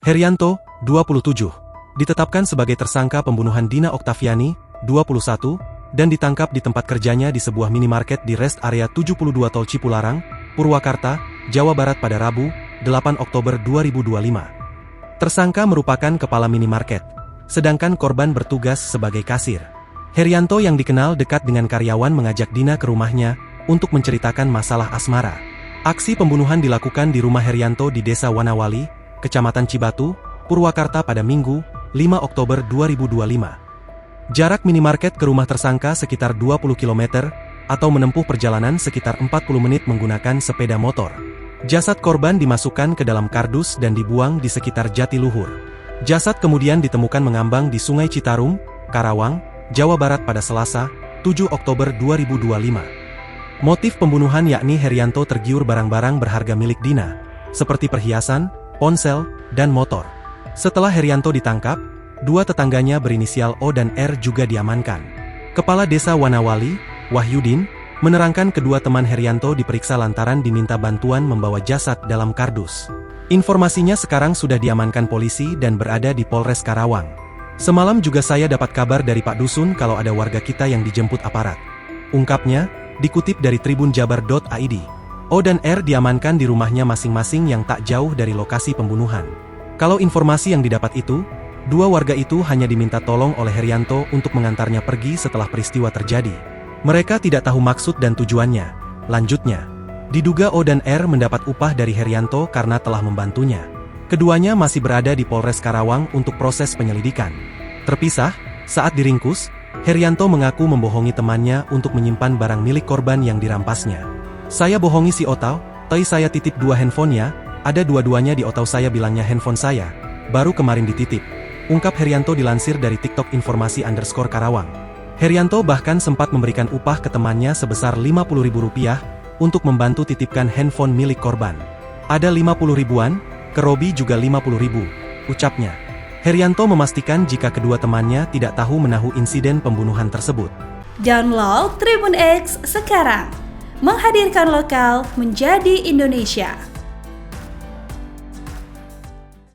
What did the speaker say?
Herianto, 27, ditetapkan sebagai tersangka pembunuhan Dina Oktaviani, 21, dan ditangkap di tempat kerjanya di sebuah minimarket di rest area 72 Tol Cipularang, Purwakarta, Jawa Barat pada Rabu, 8 Oktober 2025. Tersangka merupakan kepala minimarket, sedangkan korban bertugas sebagai kasir. Herianto yang dikenal dekat dengan karyawan mengajak Dina ke rumahnya untuk menceritakan masalah asmara. Aksi pembunuhan dilakukan di rumah Herianto di Desa Wanawali, Kecamatan Cibatu, Purwakarta pada Minggu, 5 Oktober 2025. Jarak minimarket ke rumah tersangka sekitar 20 km, atau menempuh perjalanan sekitar 40 menit menggunakan sepeda motor. Jasad korban dimasukkan ke dalam kardus dan dibuang di sekitar Jatiluhur. Jasad kemudian ditemukan mengambang di Sungai Citarum, Karawang, Jawa Barat pada Selasa, 7 Oktober 2025. Motif pembunuhan yakni Herianto tergiur barang-barang berharga milik Dina, seperti perhiasan, ponsel, dan motor. Setelah Herianto ditangkap, dua tetangganya berinisial O dan R juga diamankan. Kepala Desa Wanawali, Wahyudin, menerangkan kedua teman Herianto diperiksa lantaran diminta bantuan membawa jasad dalam kardus. Informasinya sekarang sudah diamankan polisi dan berada di Polres Karawang. Semalam juga saya dapat kabar dari Pak Dusun kalau ada warga kita yang dijemput aparat. Ungkapnya, dikutip dari tribunjabar.id. O dan R diamankan di rumahnya masing-masing yang tak jauh dari lokasi pembunuhan. Kalau informasi yang didapat itu, dua warga itu hanya diminta tolong oleh Herianto untuk mengantarnya pergi setelah peristiwa terjadi. Mereka tidak tahu maksud dan tujuannya. Lanjutnya, diduga O dan R mendapat upah dari Herianto karena telah membantunya. Keduanya masih berada di Polres Karawang untuk proses penyelidikan. Terpisah, saat diringkus, Herianto mengaku membohongi temannya untuk menyimpan barang milik korban yang dirampasnya. Saya bohongi si Otau, tapi saya titip dua handphonenya, ada dua-duanya di Otau, saya bilangnya handphone saya, baru kemarin dititip. Ungkap Herianto dilansir dari TikTok informasi_Karawang. Herianto bahkan sempat memberikan upah ke temannya sebesar Rp50.000 untuk membantu titipkan handphone milik korban. Ada 50 ribuan, ke Robi juga 50.000, ucapnya. Herianto memastikan jika kedua temannya tidak tahu menahu insiden pembunuhan tersebut. Download Tribun X sekarang, menghadirkan lokal menjadi Indonesia.